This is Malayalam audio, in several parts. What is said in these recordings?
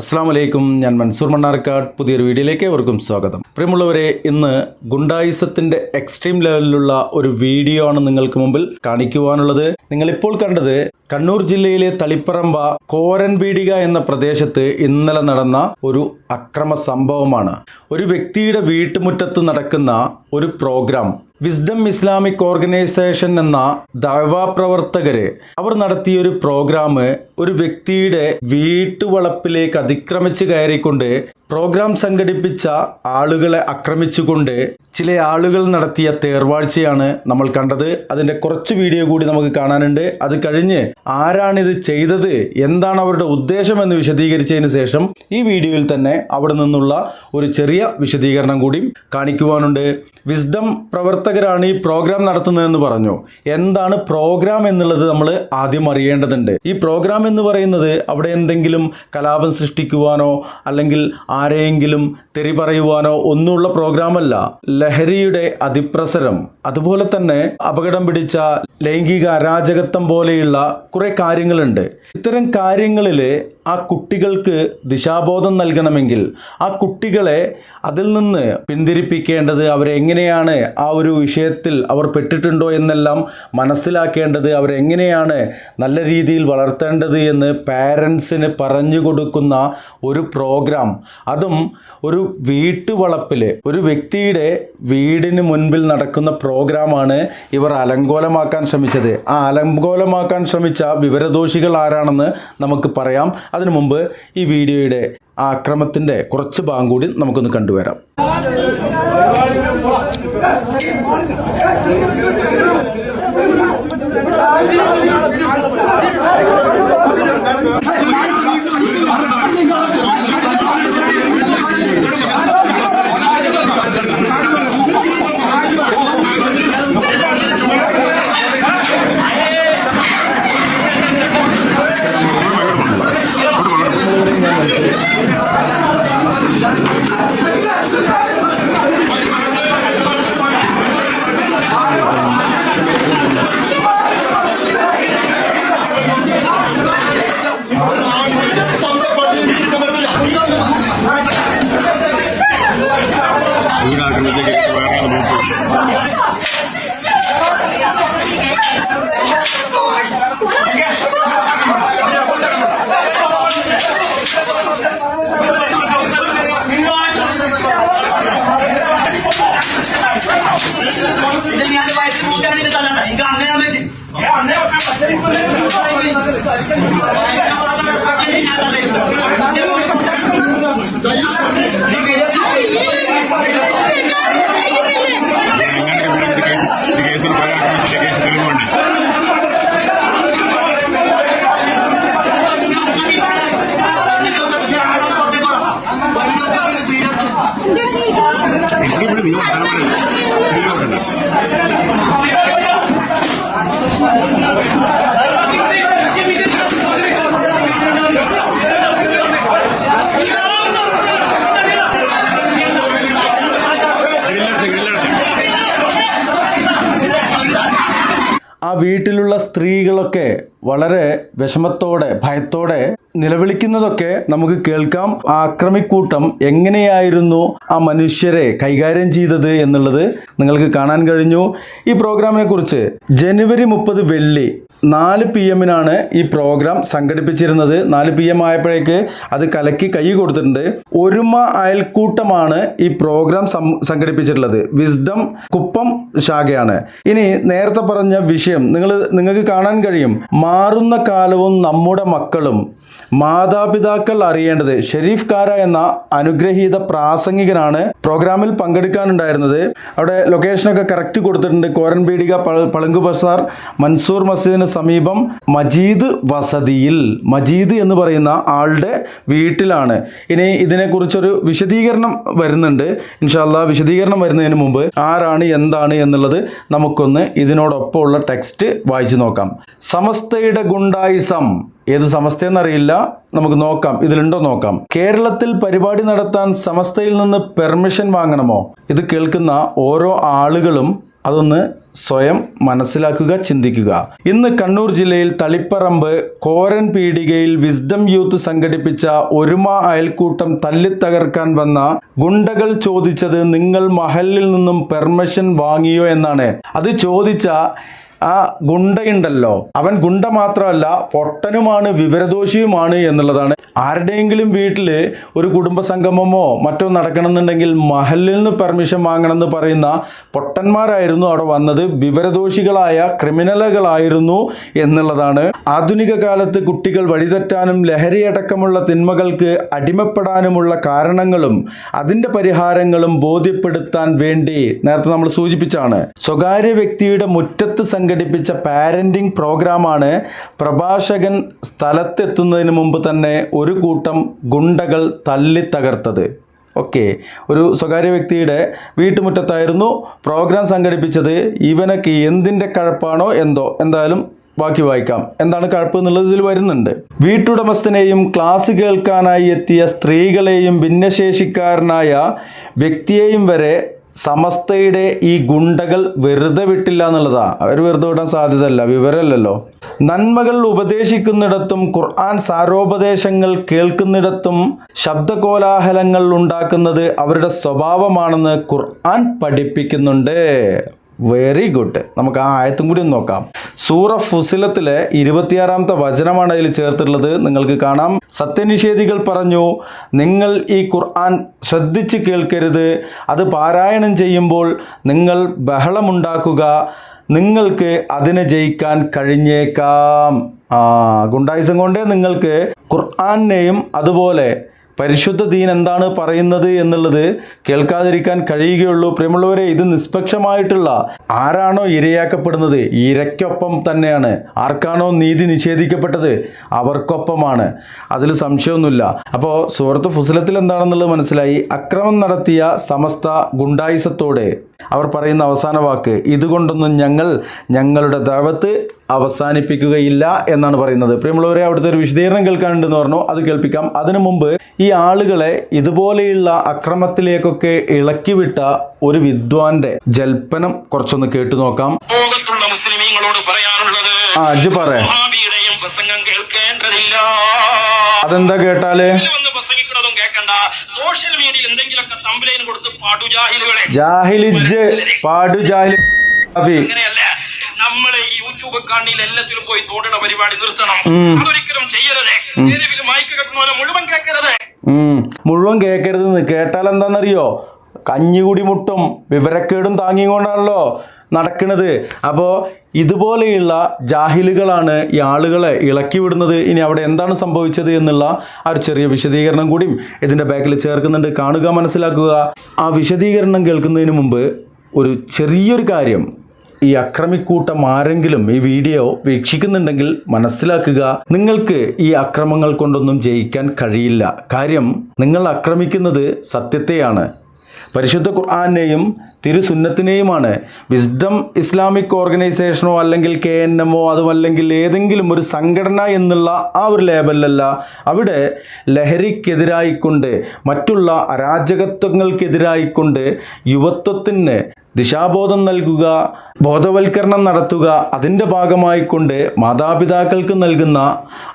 അസ്സലാമു അലൈക്കും, ഞാൻ മൻസൂർ മണ്ണാർക്കാട്. പുതിയൊരു വീഡിയോയിലേക്ക് ഏവർക്കും സ്വാഗതം. പ്രിയമുള്ളവരെ, ഇന്ന് ഗുണ്ടായിസത്തിന്റെ എക്സ്ട്രീം ലെവലിലുള്ള ഒരു വീഡിയോ ആണ് നിങ്ങൾക്ക് മുമ്പിൽ കാണിക്കുവാനുള്ളത്. നിങ്ങളിപ്പോൾ കണ്ടത് കണ്ണൂർ ജില്ലയിലെ തളിപ്പറമ്പ കോരൻപീടിക എന്ന പ്രദേശത്ത് ഇന്നലെ നടന്ന ഒരു അക്രമ സംഭവമാണ്. ഒരു വ്യക്തിയുടെ വീട്ടുമുറ്റത്ത് നടക്കുന്ന ഒരു പ്രോഗ്രാം വിസ്ഡം ഇസ്ലാമിക് ഓർഗനൈസേഷൻ എന്ന ദഅ്വാ പ്രവർത്തകര് അവർ നടത്തിയ ഒരു പ്രോഗ്രാം ഒരു വ്യക്തിയുടെ വീട്ടുവളപ്പിലേക്ക് അതിക്രമിച്ച് കയറിക്കൊണ്ട് പ്രോഗ്രാം സംഘടിപ്പിച്ച ആളുകളെ ആക്രമിച്ചുകൊണ്ട് ചില ആളുകൾ നടത്തിയ തേർവാഴ്ചയാണ് നമ്മൾ കണ്ടത്. അതിൻ്റെ കുറച്ച് വീഡിയോ കൂടി നമുക്ക് കാണാനുണ്ട്. അത് കഴിഞ്ഞ് ആരാണിത് ചെയ്തത്, എന്താണ് അവരുടെ ഉദ്ദേശം എന്ന് വിശദീകരിച്ചതിന് ശേഷം ഈ വീഡിയോയിൽ തന്നെ അവിടെ നിന്നുള്ള ഒരു ചെറിയ വിശദീകരണം കൂടി കാണിക്കുവാനുണ്ട്. വിസ്ഡം പ്രവർത്തകരാണ് ഈ പ്രോഗ്രാം നടത്തുന്നതെന്ന് പറഞ്ഞു. എന്താണ് പ്രോഗ്രാം എന്നുള്ളത് നമ്മൾ ആദ്യം അറിയേണ്ടതുണ്ട്. ഈ പ്രോഗ്രാം എന്ന് പറയുന്നത് അവിടെ എന്തെങ്കിലും കലാപം സൃഷ്ടിക്കുവാനോ അല്ലെങ്കിൽ ആരെയെങ്കിലും തെറി പറയുവാനോ ഒന്നുമുള്ള പ്രോഗ്രാമല്ല. ലഹരിയുടെ അതിപ്രസരം, അതുപോലെ തന്നെ അപകടം പിടിച്ച ലൈംഗിക അരാജകത്വം പോലെയുള്ള കുറെ കാര്യങ്ങളുണ്ട്. ഇത്തരം കാര്യങ്ങളിൽ ആ കുട്ടികൾക്ക് ദിശാബോധം നൽകണമെങ്കിൽ ആ കുട്ടികളെ അതിൽ നിന്ന് പിന്തിരിപ്പിക്കേണ്ടത്, അവരെ എങ്ങനെയാണ് ആ ഒരു വിഷയത്തിൽ അവർ പെട്ടിട്ടുണ്ടോ എന്നെല്ലാം മനസ്സിലാക്കേണ്ടത്, അവരെങ്ങനെയാണ് നല്ല രീതിയിൽ വളർത്തേണ്ടത് എന്ന് പാരൻസിന് പറഞ്ഞു കൊടുക്കുന്ന ഒരു പ്രോഗ്രാം, അതും ഒരു വീട്ടുവളപ്പിൽ ഒരു വ്യക്തിയുടെ വീടിന് മുൻപിൽ നടക്കുന്ന പ്രോഗ്രാമാണ് ഇവർ അലങ്കോലമാക്കാൻ ശ്രമിച്ചത്. ആ അലങ്കോലമാക്കാൻ ശ്രമിച്ച വിവരദോഷികൾ ആരാണെന്ന് നമുക്ക് പറയാം. അതിനു മുമ്പ് ഈ വീഡിയോയുടെ ആ അക്രമത്തിൻ്റെ കുറച്ച് ഭാഗം കൂടി നമുക്കൊന്ന് കണ്ടുവരാം. ആ വീട്ടിലുള്ള സ്ത്രീകളൊക്കെ വളരെ വിഷമത്തോടെ ഭയത്തോടെ നിലവിളിക്കുന്നതൊക്കെ നമുക്ക് കേൾക്കാം. ആ ആക്രമിക്കൂട്ടം എങ്ങനെയായിരുന്നു ആ മനുഷ്യരെ കൈകാര്യം ചെയ്തത് എന്നുള്ളത് നിങ്ങൾക്ക് കാണാൻ കഴിഞ്ഞു. ഈ പ്രോഗ്രാമിനെ കുറിച്ച് ജനുവരി 30 വെള്ളി 4 PM ഈ പ്രോഗ്രാം സംഘടിപ്പിച്ചിരുന്നത്. 4 PM ആയപ്പോഴേക്ക് അത് കലക്കി കൈ കൊടുത്തിട്ടുണ്ട്. ഒരുമ അയൽക്കൂട്ടമാണ് ഈ പ്രോഗ്രാം സംഘടിപ്പിച്ചിട്ടുള്ളത്. വിസ്ഡം കുപ്പം ശാഖയാണ്. ഇനി നേരത്തെ പറഞ്ഞ വിഷയം നിങ്ങൾക്ക് കാണാൻ കഴിയും. മാറുന്ന കാലവും നമ്മുടെ മക്കളും മാതാപിതാക്കൾ അറിയേണ്ടത്. ഷെരീഫ് കാര എന്ന അനുഗ്രഹീത പ്രാസംഗികനാണ് പ്രോഗ്രാമിൽ പങ്കെടുക്കാനുണ്ടായിരുന്നത്. അവിടെ ലൊക്കേഷനൊക്കെ കറക്റ്റ് കൊടുത്തിട്ടുണ്ട്. കോരൻപീടിക പളുങ്ക് ബസാർ മൻസൂർ മസ്ജിദിന് സമീപം മജീദ് വസതിയിൽ, മജീദ് എന്ന് പറയുന്ന ആളുടെ വീട്ടിലാണ്. ഇനി ഇതിനെക്കുറിച്ചൊരു വിശദീകരണം വരുന്നുണ്ട്. ഇൻഷാ അല്ലാഹ് വിശദീകരണം വരുന്നതിന് മുമ്പ് ആരാണ് എന്താണ് എന്നുള്ളത് നമുക്കൊന്ന് ഇതിനോടൊപ്പമുള്ള ടെക്സ്റ്റ് വായിച്ചു നോക്കാം. സമസ്തയുടെ ഗുണ്ടായിസം. ഏത് സമസ്തയെന്നറിയില്ല, നമുക്ക് നോക്കാം, ഇതിലുണ്ടോ നോക്കാം. കേരളത്തിൽ പരിപാടി നടത്താൻ സമസ്തയിൽ നിന്ന് പെർമിഷൻ വാങ്ങണമോ? ഇത് കേൾക്കുന്ന ഓരോ ആളുകളും അതൊന്ന് സ്വയം മനസ്സിലാക്കുക, ചിന്തിക്കുക. ഇന്ന് കണ്ണൂർ ജില്ലയിൽ തളിപ്പറമ്പ് കോരൻ പീടികയിൽ വിസ്ഡം യൂത്ത് സംഘടിപ്പിച്ച ഒരുമ അയൽക്കൂട്ടം തല്ലിത്തകർക്കാൻ വന്ന ഗുണ്ടകൾ ചോദിച്ചത് നിങ്ങൾ മഹലിൽ നിന്നും പെർമിഷൻ വാങ്ങിയോ എന്നാണ്. അത് ചോദിച്ച ആ ഗുണ്ടയുണ്ടല്ലോ, അവൻ ഗുണ്ട മാത്രമല്ല പൊട്ടനുമാണ്, വിവരദോഷിയുമാണ് എന്നുള്ളതാണ്. ആരുടെയെങ്കിലും വീട്ടിൽ ഒരു കുടുംബ സംഗമമോ മറ്റോ നടക്കണമെന്നുണ്ടെങ്കിൽ മഹലിൽ നിന്ന് പെർമിഷൻ വാങ്ങണമെന്ന് പറയുന്ന പൊട്ടന്മാരായിരുന്നു അവിടെ വന്നത്, വിവരദോഷികളായ ക്രിമിനലുകളായിരുന്നു എന്നുള്ളതാണ്. ആധുനിക കാലത്ത് കുട്ടികൾ വഴിതെറ്റാനും ലഹരിയടക്കമുള്ള തിന്മകൾക്ക് അടിമപ്പെടാനുമുള്ള കാരണങ്ങളും അതിൻ്റെ പരിഹാരങ്ങളും ബോധ്യപ്പെടുത്താൻ വേണ്ടി നേരത്തെ നമ്മൾ സൂചിപ്പിച്ചാണ് സ്വകാര്യ വ്യക്തിയുടെ മുറ്റത്ത് സംഘടിപ്പിച്ച പാരന്റിംഗ് പ്രോഗ്രാമാണ്. പ്രഭാഷകൻ സ്ഥലത്തെത്തുന്നതിന് മുമ്പ് തന്നെ ഒരു കൂട്ടം ഗുണ്ടകൾ തല്ലിത്തകർത്തത്. ഓക്കെ, ഒരു സ്വകാര്യ വ്യക്തിയുടെ വീട്ടുമുറ്റത്തായിരുന്നു പ്രോഗ്രാം സംഘടിപ്പിച്ചത്. ഇവനൊക്കെ എന്തിൻ്റെ കഴപ്പാണോ എന്തോ, എന്തായാലും ബാക്കി വായിക്കാം. എന്താണ് കഴപ്പ് എന്നുള്ളത് ഇതിൽ വരുന്നുണ്ട്. വീട്ടുടമസ്ഥനെയും ക്ലാസ് കേൾക്കാനായി എത്തിയ സ്ത്രീകളെയും ഭിന്നശേഷിക്കാരനായ വ്യക്തിയെയും വരെ സമസ്തയുടെ ഈ ഗുണ്ടകൾ വെറുതെ വിട്ടില്ല എന്നുള്ളതാ. അവർ വെറുതെ വിടാൻ സാധ്യതയല്ല, വിവരമല്ലല്ലോ. നന്മകൾ ഉപദേശിക്കുന്നിടത്തും ഖുർആൻ സാരോപദേശങ്ങൾ കേൾക്കുന്നിടത്തും ശബ്ദകോലാഹലങ്ങൾ ഉണ്ടാക്കുന്നത് അവരുടെ സ്വഭാവമാണെന്ന് ഖുർആൻ പഠിപ്പിക്കുന്നുണ്ട്. Very good. നമുക്ക് ആ ആയത്തും കൂടി ഒന്ന് നോക്കാം. സൂറ ഫുസിലത്തിലെ 26-ാമത്തെ വചനമാണ് അതിൽ ചേർത്തിട്ടുള്ളത്. നിങ്ങൾക്ക് കാണാം. സത്യനിഷേധികൾ പറഞ്ഞു, നിങ്ങൾ ഈ ഖുർആൻ ശ്രദ്ധിച്ച് കേൾക്കരുത്. അത് പാരായണം ചെയ്യുമ്പോൾ നിങ്ങൾ ബഹളമുണ്ടാക്കുക. നിങ്ങൾക്ക് അതിനെ ജയിക്കാൻ കഴിഞ്ഞേക്കാം. ഗുണ്ടായിസം കൊണ്ടേ നിങ്ങൾക്ക് ഖുർആനെയും അതുപോലെ പരിശുദ്ധ ദീൻ എന്താണ് പറയുന്നത് എന്നുള്ളത് കേൾക്കാതിരിക്കാൻ കഴിയുകയുള്ളൂ. പ്രിയമുള്ളവരെ, ഇത് നിഷ്പക്ഷമായിട്ടുള്ള ആരാണോ ഇരയാക്കപ്പെടുന്നത് ഇരയ്ക്കൊപ്പം തന്നെയാണ്. ആർക്കാണോ നീതി നിഷേധിക്കപ്പെട്ടത് അവർക്കൊപ്പമാണ്, അതിൽ സംശയമൊന്നുമില്ല. അപ്പോൾ സൂറത്ത് ഫുസിലത്തിൽ എന്താണെന്നുള്ളത് മനസ്സിലായി. അക്രമം നടത്തിയ സമസ്ത ഗുണ്ടായിസത്തോടെ അവർ പറയുന്ന അവസാന വാക്ക്, ഇതുകൊണ്ടൊന്നും ഞങ്ങൾ ഞങ്ങളുടെ ദഅവത്ത് അവസാനിപ്പിക്കുകയില്ല എന്നാണ് പറയുന്നത്. പ്രിയമുള്ളവരെ, അവിടുത്തെ ഒരു വിശദീകരണം കേൾക്കാനുണ്ടെന്ന് പറഞ്ഞു, അത് കേൾപ്പിക്കാം. അതിനു മുമ്പ് ഈ ആളുകളെ ഇതുപോലെയുള്ള അക്രമത്തിലേക്കൊക്കെ ഇളക്കിവിട്ട ഒരു വിദ്വാന്റെ ജൽപ്പനം കുറച്ചൊന്ന് കേട്ടു നോക്കാം. ലോകത്തുള്ള മുസ്ലിമീങ്ങളോട് പറയാനുള്ളത്, പ്രസംഗം കേൾക്കേണ്ടതില്ല. അതെന്താ കേട്ടാല് പ്രസംഗിക്കുന്നതും കേൾക്കണ്ട. സോഷ്യൽ മീഡിയയിൽ എന്തെങ്കിലുമൊക്കെ തംബ്ലൈൻ കൊടുത്ത് പാടുജാഹിലുകളെ അങ്ങനെയല്ല. നമ്മള് ഈ യൂട്യൂബ് കാണിയിൽ എല്ലാത്തിലും പോയി തോടുന്ന പരിപാടി നിർത്തണം. അതൊരിക്കലും ചെയ്യരുത്. മൈക്ക് കേൾക്കുന്ന മുഴുവൻ കേൾക്കരുത്. മുഴുവൻ കേൾക്കരുതെന്ന് കേട്ടാൽ എന്താണെന്നറിയോ? കഞ്ഞികുടി മുട്ടും വിവരക്കേടും താങ്ങിക്കൊണ്ടാണല്ലോ നടക്കുന്നത്. അപ്പോൾ ഇതുപോലെയുള്ള ജാഹിലുകളാണ് ഈ ആളുകളെ ഇളക്കി വിടുന്നത്. ഇനി അവിടെ എന്താണ് സംഭവിച്ചത് എന്നുള്ള ആ ഒരു ചെറിയ വിശദീകരണം കൂടിയും ഇതിൻ്റെ ബാക്കിൽ ചേർക്കുന്നുണ്ട്. കാണുക, മനസ്സിലാക്കുക. ആ വിശദീകരണം കേൾക്കുന്നതിന് മുമ്പ് ഒരു ചെറിയൊരു കാര്യം, ഈ അക്രമിക്കൂട്ടം ആരെങ്കിലും ഈ വീഡിയോ വീക്ഷിക്കുന്നുണ്ടെങ്കിൽ മനസ്സിലാക്കുക, നിങ്ങൾക്ക് ഈ അക്രമങ്ങൾ കൊണ്ടൊന്നും ജയിക്കാൻ കഴിയില്ല. കാര്യം, നിങ്ങൾ ആക്രമിക്കുന്നത് സത്യത്തെയാണ്, പരിശുദ്ധ ഖുർആനെയും തിരുസുന്നത്തിനെയുമാണ്. വിസ്ഡം ഇസ്ലാമിക് ഓർഗനൈസേഷനോ അല്ലെങ്കിൽ KNMO അതുമല്ലെങ്കിൽ ഏതെങ്കിലും ഒരു സംഘടന എന്നുള്ള ആ ഒരു ലേബലല്ല. അവിടെ ലഹരിക്കെതിരായിക്കൊണ്ട്, മറ്റുള്ള അരാജകത്വങ്ങൾക്കെതിരായിക്കൊണ്ട് യുവത്വത്തിന് ദിശാബോധം നൽകുക, ബോധവൽക്കരണം നടത്തുക, അതിൻ്റെ ഭാഗമായിക്കൊണ്ട് മാതാപിതാക്കൾക്ക് നൽകുന്ന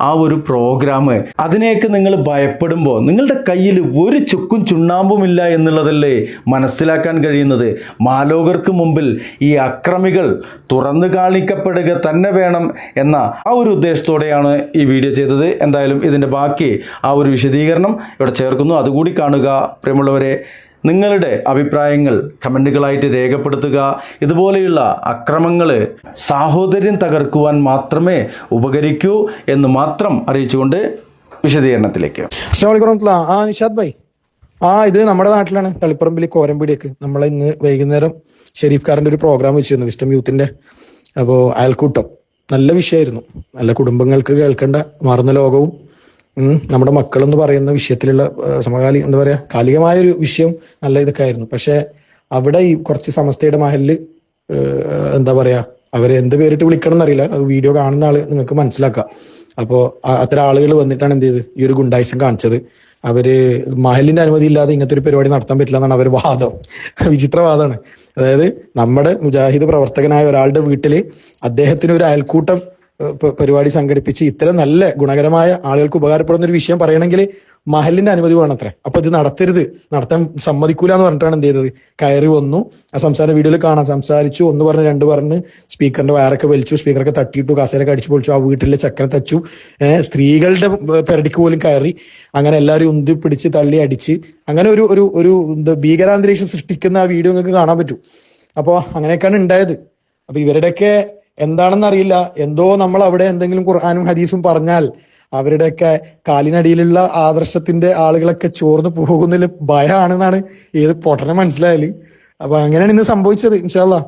ആ ഒരു പ്രോഗ്രാം, അതിനെയൊക്കെ നിങ്ങൾ ഭയപ്പെടുമ്പോൾ നിങ്ങളുടെ കയ്യിൽ ഒരു ചുക്കും ചുണ്ണാമ്പുമില്ല എന്നുള്ളതല്ലേ മനസ്സിലാക്കാൻ കഴിയുന്നത്. മാലോകർക്ക് മുമ്പിൽ ഈ അക്രമികൾ തുറന്നു കാണിക്കപ്പെടുക തന്നെ വേണം എന്ന ആ ഒരു ഉദ്ദേശത്തോടെയാണ് ഈ വീഡിയോ ചെയ്തത്. എന്തായാലും ഇതിൻ്റെ ബാക്കി ആ ഒരു വിശദീകരണം ഇവിടെ ചേർക്കുന്നു, അതുകൂടി കാണുക. പ്രിയമുള്ളവരെ, നിങ്ങളുടെ അഭിപ്രായങ്ങൾ കമൻറ്റുകളായിട്ട് രേഖപ്പെടുത്തുക. ഇതുപോലെയുള്ള അക്രമങ്ങൾ സാഹോദര്യം തകർക്കുവാൻ മാത്രമേ ഉപകരിക്കൂ എന്ന് മാത്രം അറിയിച്ചുകൊണ്ട് വിശദീകരണത്തിലേക്ക്. അസ്സലാമു അലൈക്കും വറഹ്മത്തുള്ളാഹി. നിഷാദ് ഭായ്, ഇത് നമ്മുടെ നാട്ടിലാണ്, തളിപ്പറമ്പിൽ കോരമ്പീടിയൊക്കെ. നമ്മളെ ഇന്ന് വൈകുന്നേരം ഷെരീഫ് കാരന്റെ ഒരു പ്രോഗ്രാം വെച്ചിരുന്നു, വിസ്റ്റം യൂത്തിന്റെ. അപ്പോൾ അയൽക്കൂട്ടം നല്ല വിഷയമായിരുന്നു. നല്ല കുടുംബങ്ങൾക്ക് കേൾക്കേണ്ട മാറുന്ന ലോകവും നമ്മുടെ മക്കളെന്ന് പറയുന്ന വിഷയത്തിലുള്ള എന്താ പറയാ, കാലികമായ ഒരു വിഷയം നല്ല ഇതൊക്കെ ആയിരുന്നു. പക്ഷെ അവിടെ ഈ കുറച്ച് സമസ്തയുടെ മഹലില് എന്താ പറയാ, അവരെ എന്ത് പേരിട്ട് വിളിക്കണം എന്നറിയില്ല, വീഡിയോ കാണുന്ന ആള് നിങ്ങൾക്ക് മനസ്സിലാക്കാം. അപ്പോ അത്തരം ആളുകൾ വന്നിട്ടാണ് എന്ത് ചെയ്ത് ഈ ഒരു ഗുണ്ടായിസം കാണിച്ചത്. അവര് മഹലിന്റെ അനുമതി ഇല്ലാതെ ഇങ്ങനത്തെ ഒരു പരിപാടി നടത്താൻ പറ്റില്ല എന്നാണ് അവർ വാദം. വിചിത്രവാദമാണ്. അതായത് നമ്മുടെ മുജാഹിദ് പ്രവർത്തകനായ ഒരാളുടെ വീട്ടില് അദ്ദേഹത്തിന് ഒരു അയൽക്കൂട്ടം പരിപാടി സംഘടിപ്പിച്ച് ഇത്തരം നല്ല ഗുണകരമായ ആളുകൾക്ക് ഉപകാരപ്പെടുന്ന ഒരു വിഷയം പറയണമെങ്കിൽ മഹലിന്റെ അനുമതി വേണത്രേ. അപ്പൊ ഇത് നടത്താൻ സമ്മതിക്കൂല എന്ന് പറഞ്ഞിട്ടാണ് എന്ത് ചെയ്തത്, കയറി വന്നു. ആ സംസാര വീഡിയോയിൽ കാണാം, സംസാരിച്ചു, ഒന്ന് പറഞ്ഞ് രണ്ട് പറഞ്ഞ് സ്പീക്കറിന്റെ വയറൊക്കെ വലിച്ചു, സ്പീക്കറൊക്കെ തട്ടിയിട്ടു, കസേരൊക്കെ അടിച്ചു പൊളിച്ചു, ആ വീട്ടിലെ ചക്കര തച്ചു, സ്ത്രീകളുടെ പെരടിക്ക് പോലും കയറി, അങ്ങനെ എല്ലാവരും ഉന്തി പിടിച്ച് തള്ളി അടിച്ച്, അങ്ങനെ ഒരു ഭീകരാന്തരീക്ഷം സൃഷ്ടിക്കുന്ന ആ വീഡിയോ നിങ്ങൾക്ക് കാണാൻ പറ്റും. അപ്പോ അങ്ങനെയൊക്കെയാണ് ഉണ്ടായത്. അപ്പൊ ഇവരുടെയൊക്കെ എന്താണെന്ന് അറിയില്ല, എന്തോ നമ്മൾ അവിടെ എന്തെങ്കിലും ഖുർആനും ഹദീസും പറഞ്ഞാൽ അവരുടെയൊക്കെ കാലിനടിയിലുള്ള ആദർശത്തിന്റെ ആളുകളൊക്കെ ചോർന്ന് പോകുന്നതിൽ ഭയമാണെന്നാണ് ഏത് പൊട്ടനെ മനസ്സിലായാല്. അപ്പൊ അങ്ങനെയാണ് ഇന്ന് സംഭവിച്ചത്. ഇൻഷാ അല്ലാഹ്.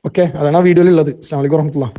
ഓക്കെ, അതാണ് ആ വീഡിയോയിലുള്ളത്. അസ്സലാമു അലൈക്കും വറഹ്മത്തുള്ളാഹി.